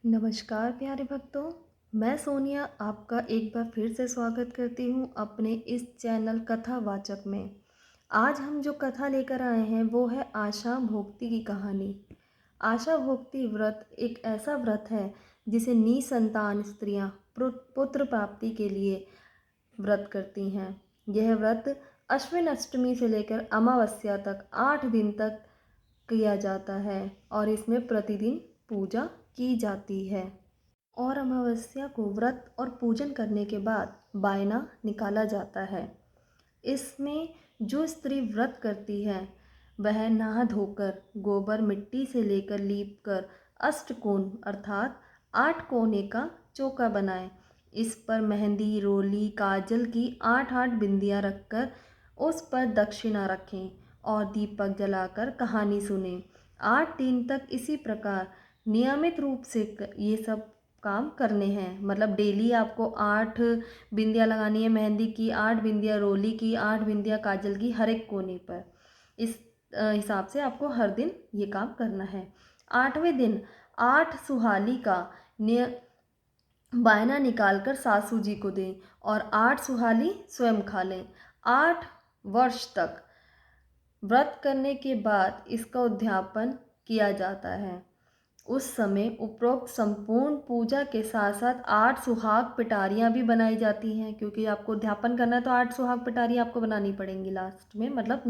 नमस्कार प्यारे भक्तों। मैं सोनिया आपका एक बार फिर से स्वागत करती हूँ अपने इस चैनल कथावाचक में। आज हम जो कथा लेकर आए हैं वो है आशा भोक्ति की कहानी। आशा भोक्ति व्रत एक ऐसा व्रत है जिसे निसंतान स्त्रियाँ पुत्र प्राप्ति के लिए व्रत करती हैं। यह व्रत अश्विन अष्टमी से लेकर अमावस्या तक 8 दिन तक किया जाता है और इसमें प्रतिदिन पूजा की जाती है। और अमावस्या को व्रत और पूजन करने के बाद बायना निकाला जाता है। इसमें जो स्त्री व्रत करती है वह नहा धोकर गोबर मिट्टी से लेकर लीप कर अष्टकोण अर्थात 8 कोने का चौका बनाए। इस पर मेहंदी रोली काजल की 8-8 बिंदियां रखकर उस पर दक्षिणा रखें और दीपक जलाकर कहानी सुने। 8 दिन तक इसी प्रकार नियमित रूप से ये सब काम करने हैं। मतलब डेली आपको 8 बिंदियाँ लगानी है, मेहंदी की 8 बिंदियाँ, रोली की 8 बिंदियाँ, काजल की हर एक कोने पर। इस हिसाब से आपको हर दिन ये काम करना है। 8वें दिन 8 सुहाली का बायना निकालकर सासू जी को दें और 8 सुहाली स्वयं खा लें। 8 वर्ष तक व्रत करने के बाद इसका उद्यापन किया जाता है। उस समय उपरोक्त संपूर्ण पूजा के साथ साथ 8 सुहाग पिटारियाँ भी बनाई जाती हैं, क्योंकि आपको उद्यापन करना है तो 8 सुहाग पिटारियाँ आपको बनानी पड़ेंगी लास्ट में। मतलब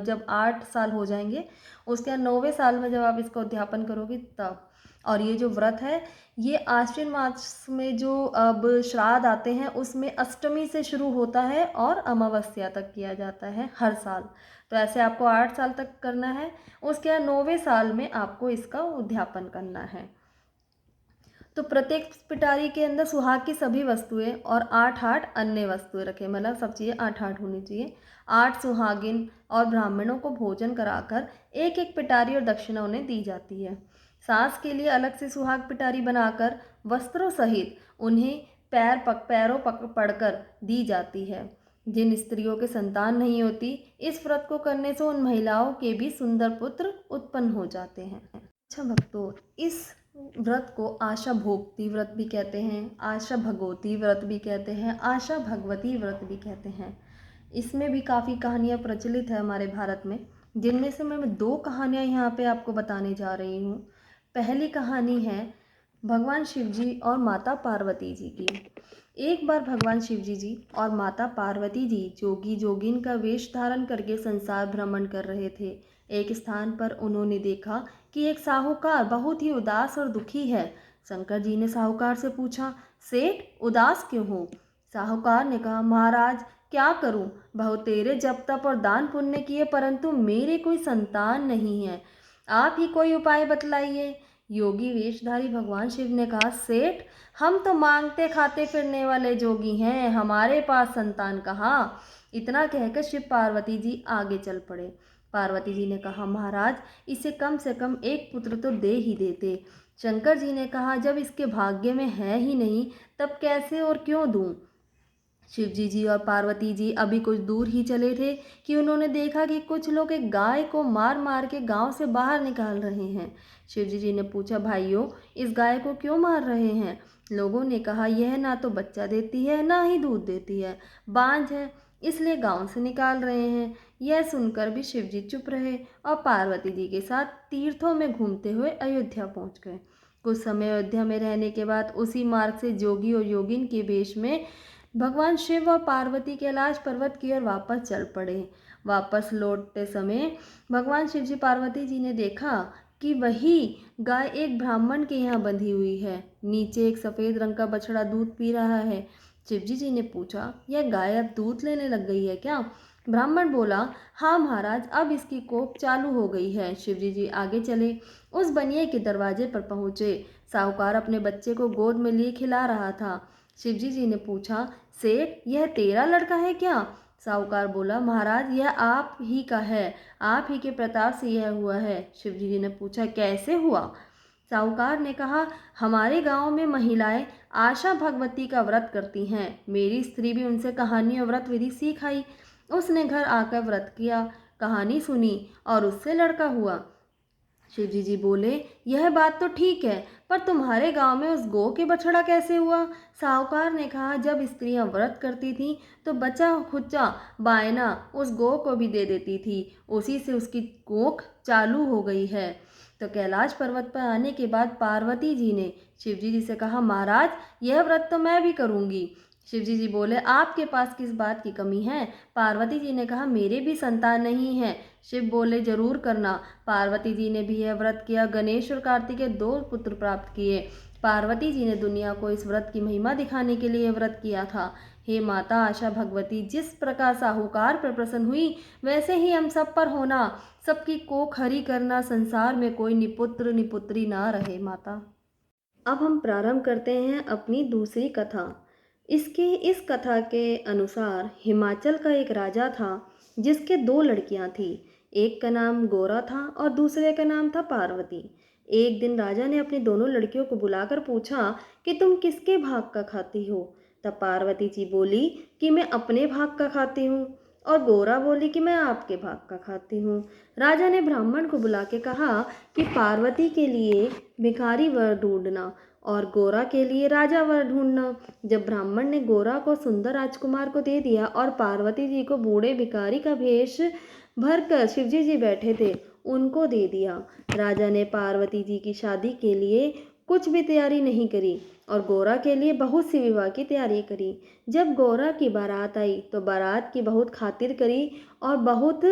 जब 8 साल हो जाएंगे उसके बाद 9वें साल में जब आप इसका उद्यापन करोगे तब। और ये जो व्रत है ये आश्विन मास में जो अब श्राद्ध आते हैं उसमें अष्टमी से शुरू होता है और अमावस्या तक किया जाता है हर साल। तो ऐसे आपको 8 साल तक करना है। उसके बाद 9वें साल में आपको इसका उद्यापन करना है। तो प्रत्येक पिटारी के अंदर सुहाग की सभी वस्तुएं और 8-8 अन्य वस्तुएं रखें। मतलब सब चीज़ें 8-8 होनी चाहिए। 8 सुहागिन और ब्राह्मणों को भोजन कराकर एक एक पिटारी और दक्षिणा उन्हें दी जाती है। सास के लिए अलग से सुहाग पिटारी बनाकर वस्त्रों सहित उन्हें पैरों पकड़कर दी जाती है। जिन स्त्रियों के संतान नहीं होती इस व्रत को करने से उन महिलाओं के भी सुंदर पुत्र उत्पन्न हो जाते हैं। अच्छा भक्तों, इस व्रत को आशा भोक्ति व्रत भी कहते हैं, आशा भगवती व्रत भी कहते हैं, आशा भगवती व्रत भी कहते हैं। इसमें भी काफ़ी कहानियाँ प्रचलित है हमारे भारत में, जिनमें से मैं 2 कहानियाँ यहाँ पे आपको बताने जा रही हूँ। पहली कहानी है भगवान शिव जी और माता पार्वती जी की। एक बार भगवान शिव जी और माता पार्वती जी जोगी जोगिन का वेश धारण करके संसार भ्रमण कर रहे थे। एक स्थान पर उन्होंने देखा कि एक साहूकार बहुत ही उदास और दुखी है। शंकर जी ने साहूकार से पूछा, सेठ उदास क्यों हो? साहूकार ने कहा, महाराज क्या करूं, बहुत तेरे जप तप और दान पुण्य किए परंतु मेरे कोई संतान नहीं है, आप ही कोई उपाय बतलाइए। योगी वेशधारी भगवान शिव ने कहा, सेठ हम तो मांगते खाते फिरने वाले जोगी हैं, हमारे पास संतान कहाँ। इतना कहकर शिव पार्वती जी आगे चल पड़े। पार्वती जी ने कहा, महाराज इसे कम से कम एक पुत्र तो दे ही देते। शंकर जी ने कहा, जब इसके भाग्य में है ही नहीं तब कैसे और क्यों दूं। शिव जी और पार्वती जी अभी कुछ दूर ही चले थे कि उन्होंने देखा कि कुछ लोग एक गाय को मार मार के गांव से बाहर निकाल रहे हैं। शिव जी ने पूछा, भाइयों इस गाय को क्यों मार रहे हैं? लोगों ने कहा, यह ना तो बच्चा देती है ना ही दूध देती है, बांझ है, इसलिए गांव से निकाल रहे हैं। यह सुनकर भी शिव जी चुप रहे और पार्वती जी के साथ तीर्थों में घूमते हुए अयोध्या पहुंच गए। कुछ समय अयोध्या में रहने के बाद उसी मार्ग से जोगी और योगिन के वेश में भगवान शिव और पार्वती कैलाश पर्वत की ओर वापस चल पड़े। वापस लौटते समय भगवान शिव जी पार्वती जी ने देखा कि वही गाय एक ब्राह्मण के यहाँ बंधी हुई है। नीचे एक सफ़ेद रंग का बछड़ा दूध पी रहा है। शिव जी ने पूछा, यह गाय अब दूध लेने लग गई है क्या? ब्राह्मण बोला, हाँ महाराज अब इसकी कोप चालू हो गई है। शिव जी आगे चले, उस बनिए के दरवाजे पर पहुँचे। साहूकार अपने बच्चे को गोद में लिए खिला रहा था। शिव जी ने पूछा, सेठ यह तेरा लड़का है क्या? साहूकार बोला, महाराज यह आप ही का है, आप ही के प्रताप से यह हुआ है। शिव जी ने पूछा, कैसे हुआ? साहूकार ने कहा, हमारे गांव में महिलाएं आशा भगवती का व्रत करती हैं, मेरी स्त्री भी उनसे कहानी और व्रत विधि सीख आई। उसने घर आकर व्रत किया, कहानी सुनी और उससे लड़का हुआ। शिव जी बोले, यह बात तो ठीक है पर तुम्हारे गांव में उस गो के बछड़ा कैसे हुआ? साहूकार ने कहा, जब स्त्रियां व्रत करती थीं तो बचा खुच्चा बायना उस गो को भी दे देती थी, उसी से उसकी कोख चालू हो गई है। तो कैलाश पर्वत पर आने के बाद पार्वती जी ने शिवजी जी से कहा, महाराज यह व्रत तो मैं भी करूंगी। शिवजी जी बोले, आपके पास किस बात की कमी है? पार्वती जी ने कहा, मेरे भी संतान नहीं है। शिव बोले, जरूर करना। पार्वती जी ने भी यह व्रत किया। गणेश और कार्तिकेय 2 पुत्र प्राप्त किए। पार्वती जी ने दुनिया को इस व्रत की महिमा दिखाने के लिए व्रत किया था। हे माता आशा भगवती, जिस प्रकार साहूकार पर प्रसन्न हुई वैसे ही हम सब पर होना, सबकी कोख हरी करना, संसार में कोई निपुत्र निपुत्री ना रहे माता। अब हम प्रारंभ करते हैं अपनी दूसरी कथा। इस कथा के अनुसार हिमाचल का एक राजा था जिसके 2 लड़कियां थीं। एक का नाम गोरा था और दूसरे का नाम था पार्वती। एक दिन राजा ने अपनी दोनों लड़कियों को बुलाकर पूछा कि तुम किसके भाग का खाती हो? तब पार्वती जी बोली कि मैं अपने भाग का खाती हूँ, और गोरा बोली कि मैं आपके भाग का खाती हूँ। राजा ने ब्राह्मण को बुला के कहा कि पार्वती के लिए भिखारी वर ढूंढना और गोरा के लिए राजा वर ढूंढना। जब ब्राह्मण ने गोरा को सुंदर राजकुमार को दे दिया और पार्वती जी को बूढ़े भिखारी का भेष भरकर शिवजी जी बैठे थे उनको दे दिया। राजा ने पार्वती जी की शादी के लिए कुछ भी तैयारी नहीं करी और गोरा के लिए बहुत सी विवाह की तैयारी करी। जब गोरा की बारात आई तो बारात की बहुत खातिर करी और बहुत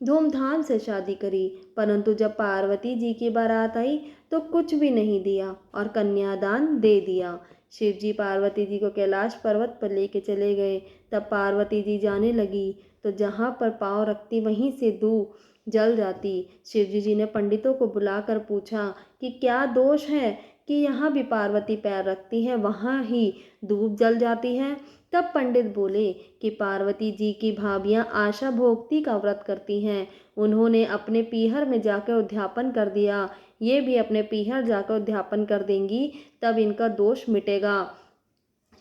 धूमधाम से शादी करी, परंतु जब पार्वती जी की बारात आई तो कुछ भी नहीं दिया और कन्यादान दे दिया। शिव जी पार्वती जी को कैलाश पर्वत पर लेके चले गए। तब पार्वती जी जाने लगी तो जहाँ पर पाँव रखती वहीं से धूप जल जाती। शिवजी जी ने पंडितों को बुलाकर पूछा कि क्या दोष है कि यहाँ भी पार्वती पैर रखती है वहाँ ही धूप जल जाती है? तब पंडित बोले कि पार्वती जी की भाभियाँ आशा भोक्ति का व्रत करती हैं, उन्होंने अपने पीहर में जाकर उद्यापन कर दिया, ये भी अपने पीहर जाकर उद्यापन कर देंगी तब इनका दोष मिटेगा।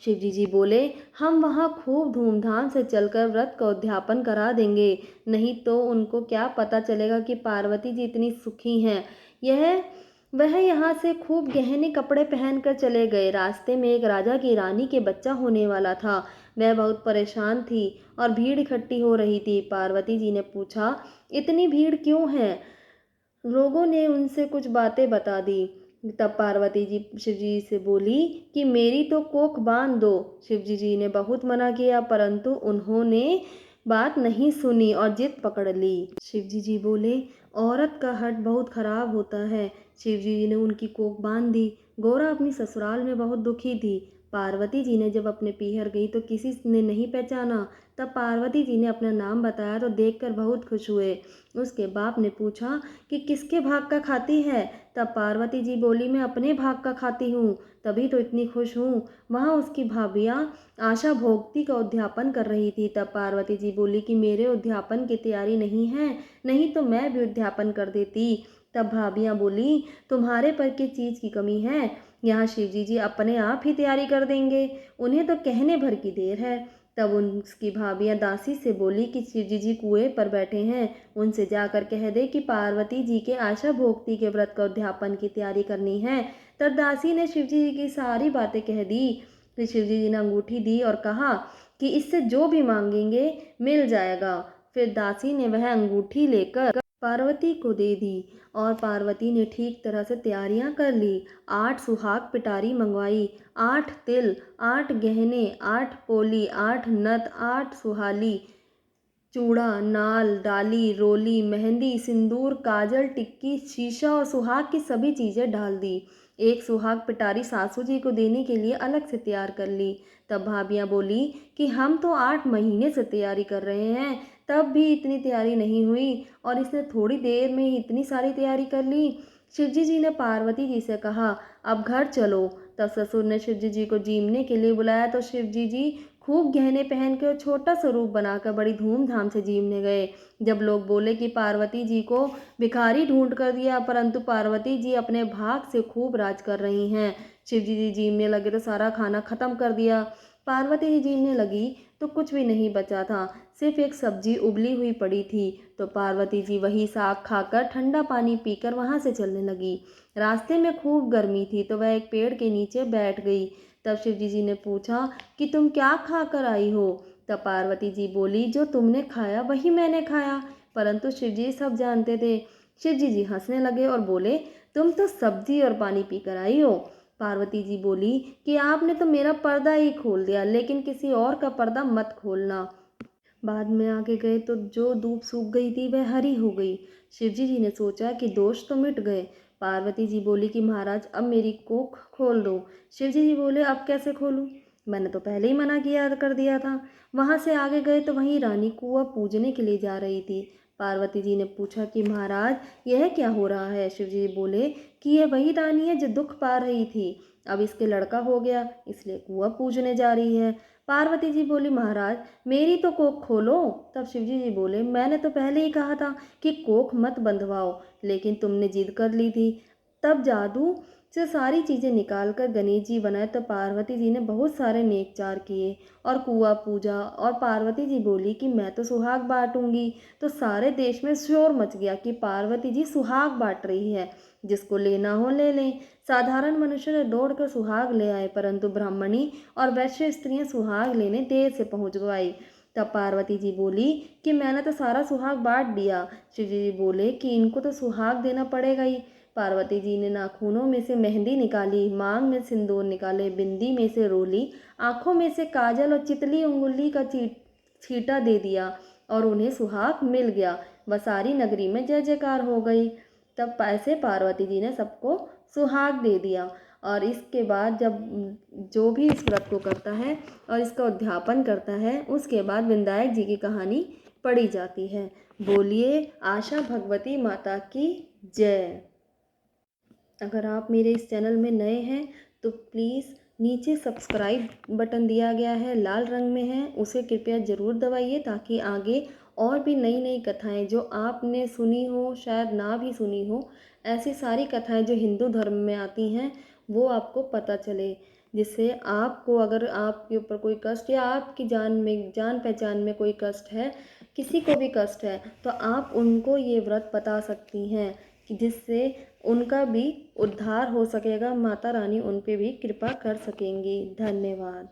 शिवजी जी बोले, हम वहाँ खूब धूमधाम से चलकर व्रत का उद्यापन करा देंगे, नहीं तो उनको क्या पता चलेगा कि पार्वती जी इतनी सुखी हैं। वह यहाँ से खूब गहने कपड़े पहनकर चले गए। रास्ते में एक राजा की रानी के बच्चा होने वाला था। वह बहुत परेशान थी और भीड़ इकट्ठी हो रही थी। पार्वती जी ने पूछा, इतनी भीड़ क्यों है? लोगों ने उनसे कुछ बातें बता दी। तब पार्वती जी शिवजी से बोली कि मेरी तो कोख बांध दो। शिवजी जी ने बहुत मना किया परंतु उन्होंने बात नहीं सुनी और जिद पकड़ ली। शिवजी जी बोले, औरत का हट बहुत खराब होता है। शिवजी जी ने उनकी कोख बांध दी। गोरा अपनी ससुराल में बहुत दुखी थी। पार्वती जी ने जब अपने पीहर गई तो किसी ने नहीं पहचाना। तब पार्वती जी ने अपना नाम बताया तो देखकर बहुत खुश हुए। उसके बाप ने पूछा कि किसके भाग का खाती है? तब पार्वती जी बोली, मैं अपने भाग का खाती हूँ, तभी तो इतनी खुश हूँ। वहाँ उसकी भाभियाँ आशा भोक्ति का उद्यापन कर रही थी। तब पार्वती जी बोली कि मेरे उद्यापन की तैयारी नहीं है, नहीं तो मैं भी उद्यापन कर देती। तब भाभियाँ बोली, तुम्हारे पर किस चीज़ की कमी है? यहाँ शिवजी जी अपने आप ही तैयारी कर देंगे, उन्हें तो कहने भर की देर है। तब उसकी भाभियाँ दासी से बोली कि शिवजी जी कुएं पर बैठे हैं, उनसे जाकर कह दे कि पार्वती जी के आशा भोक्ति के व्रत का उद्यापन की तैयारी करनी है। तब दासी ने शिवजी जी की सारी बातें कह दी। फिर शिवजी जी ने अंगूठी दी और कहा कि इससे जो भी मांगेंगे मिल जाएगा। फिर दासी ने वह अंगूठी लेकर पार्वती को दे दी और पार्वती ने ठीक तरह से तैयारियां कर ली। 8 सुहाग पिटारी मंगवाई, 8 तिल, 8 गहने, 8 पोली, 8 नथ, 8 सुहाली, चूड़ा, नाल, डाली, रोली, मेहंदी, सिंदूर, काजल, टिक्की, शीशा और सुहाग की सभी चीज़ें डाल दी। एक सुहाग पिटारी सासू जी को देने के लिए अलग से तैयार कर ली। तब भाभियाँ बोली कि हम तो 8 महीने से तैयारी कर रहे हैं, तब भी इतनी तैयारी नहीं हुई और इसने थोड़ी देर में ही इतनी सारी तैयारी कर ली। शिवजी जी ने पार्वती जी से कहा, अब घर चलो। तब ससुर ने शिवजी जी को जीमने के लिए बुलाया तो शिवजी जी खूब गहने पहन के और छोटा सा रूप बनाकर बड़ी धूमधाम से जीमने गए। जब लोग बोले कि पार्वती जी को भिखारी ढूंढ कर दिया, परंतु पार्वती जी अपने भाग से खूब राज कर रही हैं। शिवजी जी जीमने लगे तो सारा खाना खत्म कर दिया। पार्वती जी जीमने लगी तो कुछ भी नहीं बचा था, सिर्फ एक सब्जी उबली हुई पड़ी थी। तो पार्वती जी वही साग खाकर ठंडा पानी पीकर वहाँ से चलने लगी। रास्ते में खूब गर्मी थी तो वह एक पेड़ के नीचे बैठ गई। तब शिवजी जी ने पूछा कि तुम क्या खा कर आई हो। तब पार्वती जी बोली, जो तुमने खाया वही मैंने खाया। परंतु शिवजी सब जानते थे। शिवजी जी हंसने लगे और बोले, तुम तो सब्जी और पानी पीकर आई हो। पार्वती जी बोली कि आपने तो मेरा पर्दा ही खोल दिया, लेकिन किसी और का पर्दा मत खोलना। बाद में आगे गए तो जो दूब सूख गई थी वह हरी हो गई। शिवजी जी ने सोचा कि दोष तो मिट गए। पार्वती जी बोली कि महाराज अब मेरी कोख खोल दो। शिवजी जी बोले, अब कैसे खोलूं? मैंने तो पहले ही मना किया कर दिया था। वहां से आगे गए तो वहीं रानी कुआं पूजने के लिए जा रही थी। पार्वती जी ने पूछा कि महाराज यह क्या हो रहा है? शिवजी जी बोले कि यह वही रानी है जो दुख पा रही थी। अब इसके लड़का हो गया, इसलिए कुआं पूजने जा रही है। पार्वती जी बोली, महाराज मेरी तो कोख खोलो। तब शिवजी जी बोले, मैंने तो पहले ही कहा था कि कोख मत बंधवाओ, लेकिन तुमने जिद कर ली थी। तब जादू से सारी चीज़ें निकाल कर गणेश जी बनाए। तो पार्वती जी ने बहुत सारे नेकचार किए और कुआं पूजा। और पार्वती जी बोली कि मैं तो सुहाग बांटूंगी। तो सारे देश में शोर मच गया कि पार्वती जी सुहाग बांट रही है, जिसको लेना हो ले लें। साधारण मनुष्य दौड़कर सुहाग ले आए, परंतु ब्राह्मणी और वैश्य स्त्रियां सुहाग लेने देर से पहुंच गई। तब पार्वती जी बोली कि मैंने तो सारा सुहाग बांट दिया। शिवजी जी बोले कि इनको तो सुहाग देना पड़ेगा ही। पार्वती जी ने नाखूनों में से मेहंदी निकाली, मांग में सिंदूर निकाले, बिंदी में से रोली, आंखों में से काजल और चितली उंगली का छींटा दे दिया और उन्हें सुहाग मिल गया। वह सारी नगरी में जय जयकार हो गई। तब ऐसे पार्वती जी ने सबको सुहाग दे दिया। और इसके बाद जब जो भी इस व्रत को करता है और इसका उद्यापन करता है, उसके बाद विनायक जी की कहानी पढ़ी जाती है। बोलिए आशा भगवती माता की जय। अगर आप मेरे इस चैनल में नए हैं तो प्लीज़ नीचे सब्सक्राइब बटन दिया गया है, लाल रंग में है, उसे कृपया ज़रूर दबाइए ताकि आगे और भी नई नई कथाएं जो आपने सुनी हो, शायद ना भी सुनी हो, ऐसी सारी कथाएं जो हिंदू धर्म में आती हैं वो आपको पता चले। जिससे आपको, अगर आपके ऊपर कोई कष्ट या आपकी जान पहचान में कोई कष्ट है, किसी को भी कष्ट है, तो आप उनको ये व्रत बता सकती हैं कि जिससे उनका भी उद्धार हो सकेगा, माता रानी उन पे भी कृपा कर सकेंगी। धन्यवाद।